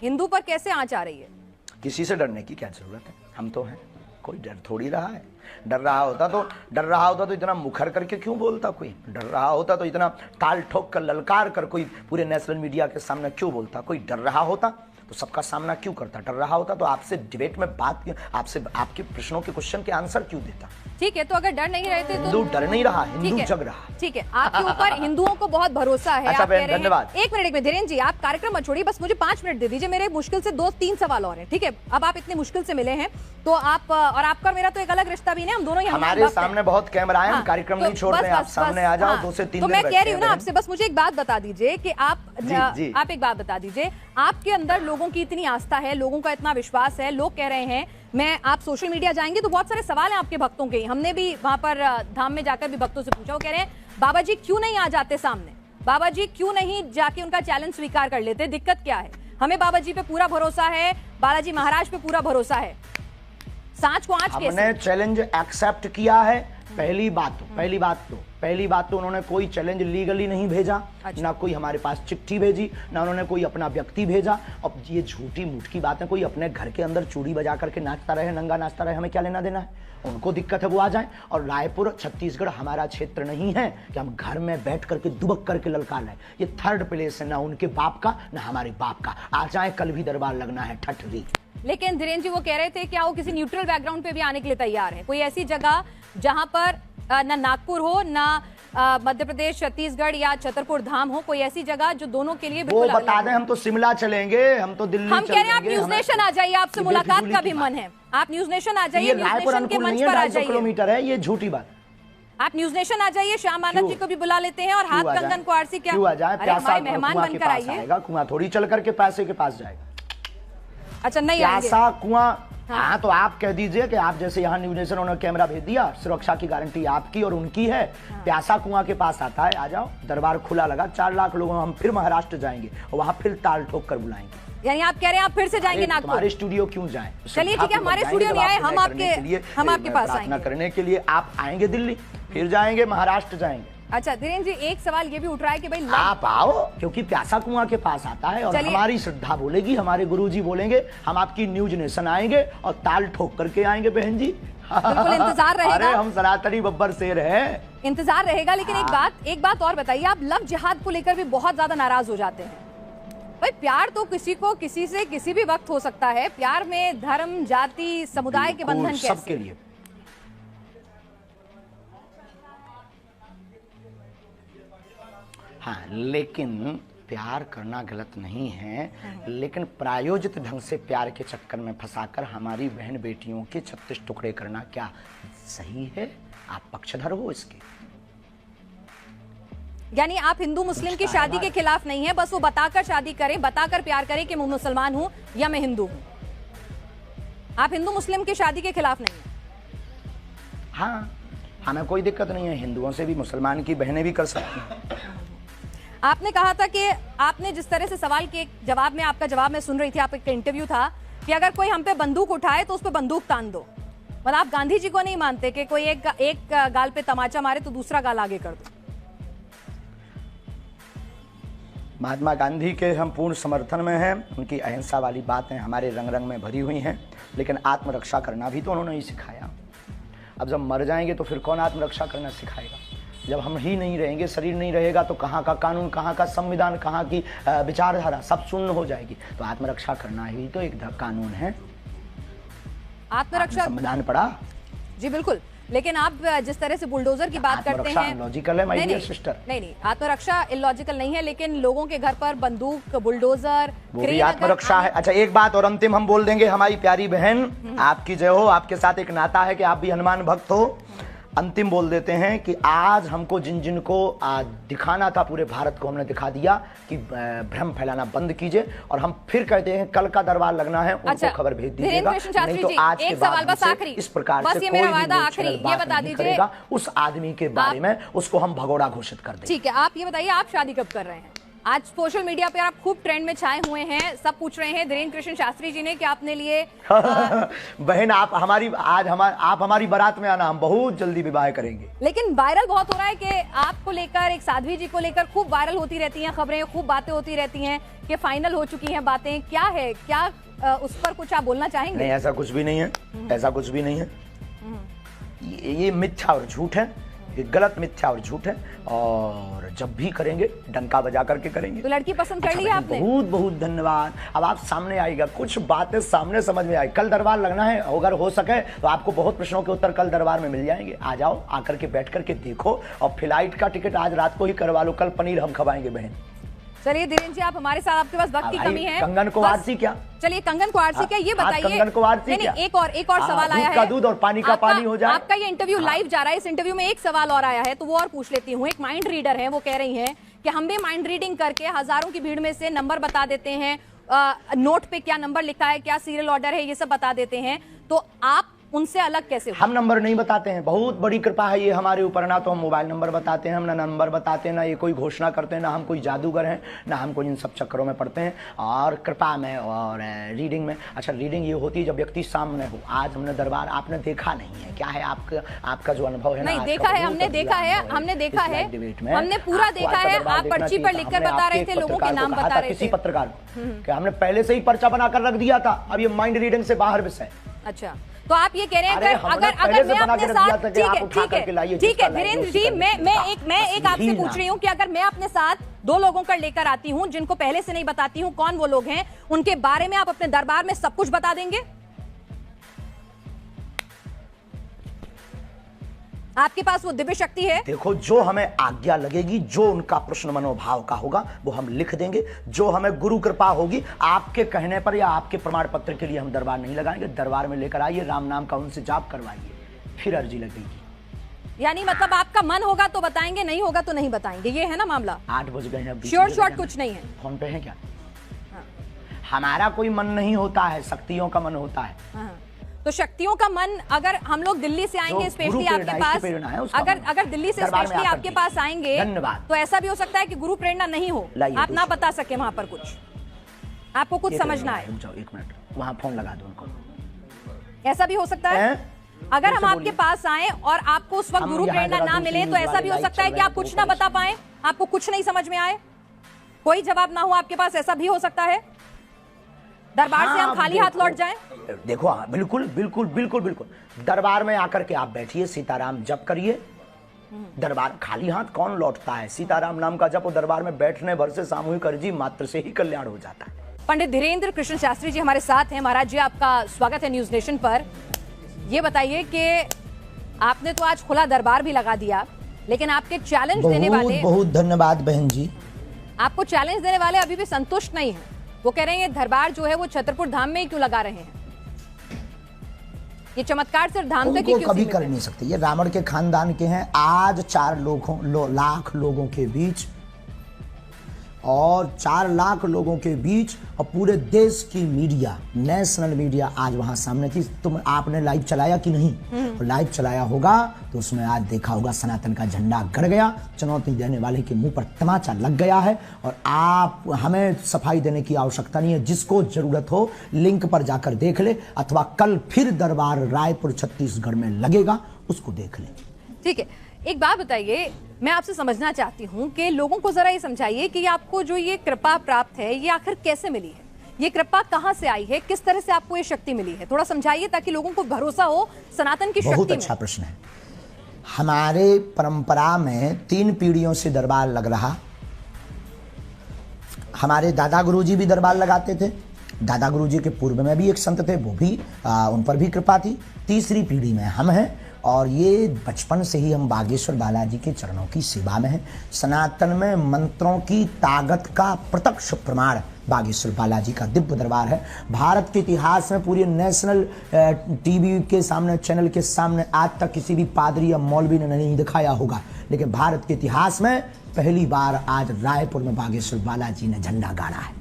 हिंदू पर कैसे आंच आ रही है? किसी से डरने की क्या जरूरत है, हम तो हैं, कोई डर थोड़ी रहा है। डर रहा होता तो इतना मुखर करके क्यों बोलता, कोई डर रहा होता तो इतना ताल ठोक कर ललकार कर कोई पूरे नेशनल मीडिया के सामने क्यों बोलता, कोई डर रहा होता तो सबका सामना क्यों करता, डर रहा होता तो आपसे डिबेट में बात, आपसे आपके प्रश्नों के क्वेश्चन के आंसर क्यों देता। ठीक है, तो अगर डर नहीं रहते तो हिंदू डर नहीं रहा, हिंदू जग रहा। ठीक है, आपके ऊपर हिंदुओं को बहुत भरोसा है। अच्छा आप कह रहे हैं, धन्यवाद। एक मिनट धीरेन्द्र जी, आप कार्यक्रम मत छोड़िए, बस मुझे 5 मिनट दे दीजिए। मेरे मुश्किल से 2-3 सवाल और हैं। ठीक है, अब आप इतने मुश्किल से मिले हैं तो आप और आपका और मेरा तो एक अलग रिश्ता भी नहीं, हम दोनों हमारे सामने बहुत कैमरा है, हम कार्यक्रम नहीं छोड़ते, आप सामने आ जाओ, 2 से 3 तो मैं कह रही हूँ ना आपसे, बस मुझे एक बात बता दीजिए कि आप एक बात बता दीजिए, आपके अंदर लोगों की इतनी आस्था है, लोगों का इतना विश्वास है, लोग कह रहे हैं, मैं आप सोशल मीडिया जाएंगे तो बहुत सारे सवाल हैं आपके भक्तों के, हमने भी वहां पर धाम में जाकर भी भक्तों से पूछा, वो कह रहे हैं बाबा जी क्यों नहीं आ जाते सामने, बाबा जी क्यों नहीं जाके उनका चैलेंज स्वीकार कर लेते, दिक्कत क्या है? हमें बाबा जी पे पूरा भरोसा है, बालाजी महाराज पे पूरा भरोसा है, सांच को आंच कैसे? हमने चैलेंज एक्सेप्ट किया है। पहली बात तो उन्होंने कोई चैलेंज लीगली नहीं भेजा। अच्छा। ना कोई हमारे पास चिट्ठी भेजी, ना उन्होंने कोई अपना व्यक्ति भेजा। अब ये झूठी मूठी बातें, कोई अपने घर के अंदर चूड़ी बजा करके नाचता रहे, नंगा नाचता रहे, हमें क्या लेना देना है? उनको दिक्कत है वो आ जाए। और रायपुर छत्तीसगढ़ हमारा क्षेत्र नहीं है कि हम घर में बैठ करके दुबक करके ललका लें। ये 3rd प्लेस है, ना उनके बाप का ना हमारे बाप का। आ जाए, कल भी दरबार लगना है ठठरी। लेकिन धीरेन्द्र जी वो कह रहे थे क्या वो किसी न्यूट्रल बैकग्राउंड पे भी आने के लिए तैयार है? कोई ऐसी जगह जहां पर ना नागपुर हो, ना मध्य प्रदेश, छत्तीसगढ़ या छतरपुर धाम हो, कोई ऐसी जगह जो दोनों के लिए वो बता दें। हम तो शिमला चलेंगे, हम तो दिल्ली हम कह रहे हैं आप न्यूज नेशन आ जाइए, आपसे मुलाकात का भी मन है, आप न्यूज नेशन आ जाइए, न्यूज नेशन के मंच पर आ जाइए। किलोमीटर है, ये झूठी बात। आप न्यूज नेशन आ जाइए, श्याम मानव जी को भी बुला लेते हैं और हाथ कंगन को आरसी क्या क्यों आ जाए, हमारे मेहमान बनकर आइए। कुआं थोड़ी चल करके पैसे के पास जाएगा। अच्छा नहीं प्यासा कुआं। हाँ तो आप कह दीजिए कि आप जैसे यहाँ न्यूज नेशन उन्होंने कैमरा भेज दिया, सुरक्षा की गारंटी आपकी और उनकी है। प्यासा कुआं के पास आता है, आ जाओ, दरबार खुला लगा, 4 लाख लोगों, हम फिर महाराष्ट्र जाएंगे और वहाँ फिर ताल ठोक कर बुलाएंगे। यानी आप कह रहे हैं आप फिर से जाएंगे नागपुर? हमारे स्टूडियो क्यों जाएं? चलिए ठीक है, हमारे स्टूडियो नहीं आए, हम आपके पास प्रार्थना करने के लिए आप आएंगे दिल्ली, फिर जाएंगे महाराष्ट्र जाएंगे। अच्छा धीरेन्द्र जी, एक सवाल ये भी उठ रहा है कि भाई आप आओ, क्योंकि प्यासा कुआं के पास आता है और हमारी श्रद्धा बोलेगी, हमारे गुरुजी बोलेंगे, हम आपकी न्यूज नेशन आएंगे और ताल ठोक करके आएंगे बहन जी। बिल्कुल इंतजार रहेगा। अरे हम सनातनी बब्बर शेर हैं, इंतजार रहेगा। लेकिन एक बात और बताइए, आप लव जिहाद को लेकर भी बहुत ज्यादा नाराज हो जाते हैं। भाई प्यार तो किसी को किसी से किसी भी वक्त हो सकता है, प्यार में धर्म, जाति, समुदाय के बंधन कैसे? सबके लिए। हाँ, लेकिन प्यार करना गलत नहीं है, लेकिन प्रायोजित ढंग से प्यार के चक्कर में फंसाकर हमारी बहन बेटियों के 36 टुकड़े करना क्या सही है? आप पक्षधर हो इसके। यानी आप हिंदू मुस्लिम की शादी के खिलाफ नहीं है, बस वो बताकर शादी करें, बताकर प्यार करें कि मैं मुसलमान हूं या मैं हिंदू हूं। आप हिंदू मुस्लिम की शादी के खिलाफ नहीं है? हाँ, हमें कोई दिक्कत नहीं है, हिंदुओं से भी मुसलमान की बहनें भी कर सकती हैं। आपने कहा था कि आपने जिस तरह से सवाल के जवाब में, आपका जवाब मैं सुन रही थी, आपका इंटरव्यू था कि अगर कोई हम पे बंदूक उठाए तो उस पे बंदूक तान दो। मतलब आप गांधी जी को नहीं मानते कि कोई एक गाल पे तमाचा मारे तो दूसरा गाल आगे कर दो? महात्मा गांधी के हम पूर्ण समर्थन में हैं, उनकी अहिंसा वाली बातें हमारे रंग रंग में भरी हुई हैं, लेकिन आत्मरक्षा करना भी तो उन्होंने ही सिखाया। अब जब मर जाएंगे तो फिर कौन आत्मरक्षा करना सिखाएगा? जब हम ही नहीं रहेंगे, शरीर नहीं रहेगा, तो कहाँ का कानून, कहाँ का संविधान, कहाँ की विचारधारा, सब शून्य हो जाएगी। तो आत्मरक्षा करना ही तो एक कानून है। आत्मरक्षा संविधान पढ़ा? जी बिल्कुल, लेकिन आप जिस तरह से बुलडोजर की बात करते हैं, लॉजिकल है माय डियर सिस्टर। नहीं, आत्मरक्षा इलॉजिकल नहीं है, लेकिन लोगों के घर पर बंदूक, बुलडोजर, वो भी आत्मरक्षा है। अच्छा एक बात और अंतिम हम बोल देंगे, हमारी प्यारी बहन, आपकी जय हो, आपके साथ एक नाता है कि आप भी हनुमान भक्त हो। अंतिम बोल देते हैं कि आज हमको जिन जिन को दिखाना था पूरे भारत को, हमने दिखा दिया कि भ्रम फैलाना बंद कीजिए। और हम फिर कहते हैं कल का दरबार लगना है, उनको खबर भेज दीजिएगा, नहीं तो आज के बाद इस प्रकार से कोई भी बात नहीं करेगा उस आदमी के बारे में, उसको हम भगोड़ा घोषित कर देंगे। ठीक है, आप ये बताइए आप शादी कब कर रहे हैं? आज सोशल मीडिया पे आप खूब ट्रेंड में छाए हुए हैं, सब पूछ रहे हैं धीरेन्द्र कृष्ण शास्त्री जी ने कि आपने लिए बहन आप हमारी बारात में आना, हम बहुत जल्दी विवाह करेंगे। लेकिन वायरल बहुत हो रहा है कि आपको लेकर, एक साध्वी जी को लेकर खूब वायरल होती रहती हैं खबरें, खूब बातें होती रहती हैं कि फाइनल हो चुकी हैं बातें, क्या है, क्या उस पर कुछ आप बोलना चाहेंगे? नहीं, ऐसा कुछ भी नहीं है, ऐसा कुछ भी नहीं है। ये मिथ्या और झूठ है, ये गलत मिथ्या और झूठ है, और जब भी करेंगे डंका बजा करके करेंगे। तो लड़की पसंद कर ली आपने? बहुत बहुत धन्यवाद। अब आप सामने आएगा, कुछ बातें सामने समझ में आई। कल दरबार लगना है, अगर हो सके तो आपको बहुत प्रश्नों के उत्तर कल दरबार में मिल जाएंगे। आ जाओ, आकर के बैठ करके देखो, और फ्लाइट का टिकट आज रात को ही करवा लो, कल पनीर हम खवाएंगे बहन। चलिए धीरेन्द्र जी, आप हमारे साथ, आपके पास वक्त की कमी है। कंगन को आरसी क्या? चलिए कंगन को आरसी क्या, ये बताइए। कंगन को आरसी क्या? एक और सवाल आया है। दूध और पानी का पानी हो जाए। आपका ये इंटरव्यू लाइव जा रहा है, इस इंटरव्यू में एक सवाल और आया है, तो वो और पूछ लेती हूँ। एक माइंड रीडर है, वो कह रही हैं कि हम भी माइंड रीडिंग करके हजारों की भीड़ में से नंबर बता देते हैं, नोट पे क्या नंबर लिखा है, क्या सीरियल ऑर्डर है, ये सब बता देते हैं, तो आप उनसे अलग कैसे हो? हम नंबर नहीं बताते हैं, बहुत बड़ी कृपा है ये हमारे ऊपर। ना तो हम मोबाइल नंबर बताते हैं, हम ना नंबर बताते हैं, ना ये कोई घोषणा करते हैं, ना हम कोई जादूगर हैं, ना हम कोई इन सब चक्करों में पड़ते हैं। और कृपा में और रीडिंग में, अच्छा रीडिंग ये होती है जब व्यक्ति सामने हो। आज हमने दरबार आपने देखा नहीं है, क्या है आपका जो अनुभव है? नहीं देखा है, हमने देखा है, हमने पूरा देखा है। आप पर्ची पर लिखकर बता रहे थे, लोगों के नाम बता रहे थे। किसी पत्रकार को हमने पहले से ही पर्चा बनाकर रख दिया था, अब ये माइंड रीडिंग से बाहर विषय। अच्छा, तो आप ये कह रहे हैं अगर मैं अपने साथ, ठीक है धीरेन्द्र जी, मैं एक आपसे पूछ रही हूँ कि अगर मैं अपने साथ 2 लोगों का लेकर आती हूँ जिनको पहले से नहीं बताती हूँ कौन वो लोग हैं, उनके बारे में आप अपने दरबार में सब कुछ बता देंगे? आपके पास वो दिव्य शक्ति है? देखो, जो हमें आज्ञा लगेगी, जो उनका प्रश्न मनोभाव का होगा वो हम लिख देंगे। जो हमें गुरु कृपा होगी, आपके कहने पर या आपके प्रमाण पत्र के लिए हम दरबार नहीं लगाएंगे। दरबार में लेकर आइए, राम नाम का उनसे जाप करवाइए, फिर अर्जी लगेगी। यानी मतलब आपका मन होगा तो बताएंगे, नहीं होगा तो नहीं बताएंगे, ये है ना मामला? 8 बज गए हैं, श्योर कुछ नहीं है। फोन पे है क्या? हमारा कोई मन नहीं होता है, शक्तियों का मन होता है। तो शक्तियों का मन, अगर हम लोग दिल्ली से आएंगे स्पेशली आपके पास, अगर दिल्ली से स्पेशली आपके पास आएंगे, तो ऐसा भी हो सकता है कि गुरु प्रेरणा नहीं हो, आप ना बता सके वहां पर कुछ, आपको कुछ समझना है। 1 मिनट, वहां फोन लगा दो उनको। ऐसा भी हो सकता है अगर हम आपके पास आए और आपको उस वक्त गुरु प्रेरणा ना मिले, तो ऐसा भी हो सकता है कि आप कुछ ना बता पाए, आपको कुछ नहीं समझ में आए, कोई जवाब ना हो आपके पास, ऐसा भी हो सकता है। दरबार से हम खाली हाथ लौट जाएं? देखो, बिल्कुल बिल्कुल बिल्कुल बिल्कुल। दरबार में आकर के आप बैठिए, सीताराम जप करिए। दरबार खाली हाथ कौन लौटता है? सीताराम नाम का जप दरबार में बैठने भर से सामूहिक अर्जी मात्र से ही कल्याण हो जाता है। पंडित धीरेन्द्र कृष्ण शास्त्री जी हमारे साथ हैं। महाराज जी, आपका स्वागत है न्यूज नेशन पर। ये बताइए कि आपने तो आज खुला दरबार भी लगा दिया, लेकिन आपके चैलेंज देने वाले, बहुत धन्यवाद बहन जी, आपको चैलेंज देने वाले अभी भी संतुष्ट नहीं है। वो कह रहे हैं दरबार जो है वो छतरपुर धाम में ही क्यों लगा रहे हैं, ये चमत्कार सिर्फ धाम तक ही क्यों कभी कर नहीं सकते। ये रावण के खानदान के हैं। आज 4 लाख लोगों के बीच, और 4 लाख लोगों के बीच, और पूरे देश की मीडिया, नेशनल मीडिया आज वहां सामने थी। तुम आपने लाइव चलाया कि नहीं? लाइव चलाया होगा तो उसमें आज देखा होगा सनातन का झंडा गड़ गया, चुनौती देने वाले के मुंह पर तमाचा लग गया है। और आप, हमें सफाई देने की आवश्यकता नहीं है। जिसको जरूरत हो लिंक पर जाकर देख ले, अथवा कल फिर दरबार रायपुर छत्तीसगढ़ में लगेगा, उसको देख ले। ठीक है, एक बात बताइए, मैं आपसे समझना चाहती हूँ कि लोगों को जरा ये समझाइए कि आपको जो ये कृपा प्राप्त है, ये आखिर कैसे मिली है? ये कृपा कहाँ से आई है? किस तरह से आपको ये शक्ति मिली है? थोड़ा समझाइए ताकि लोगों को भरोसा हो सनातन की शक्ति में। बहुत अच्छा प्रश्न है। हमारे परंपरा में 3 पीढ़ियों से दरबार लग रहा। हमारे दादा गुरुजी भी दरबार लगाते थे। दादा गुरुजी के पूर्व में भी एक संत थे, वो भी उन पर भी कृपा थी। तीसरी पीढ़ी में हम हैं, और ये बचपन से ही हम बागेश्वर बालाजी के चरणों की सेवा में हैं। सनातन में मंत्रों की ताकत का प्रत्यक्ष प्रमाण बागेश्वर बालाजी का दिव्य दरबार है। भारत के इतिहास में पूरी नेशनल टीवी के सामने, चैनल के सामने आज तक किसी भी पादरी या मौलवी ने नहीं दिखाया होगा, लेकिन भारत के इतिहास में पहली बार आज रायपुर में बागेश्वर बालाजी ने झंडा गाड़ा है।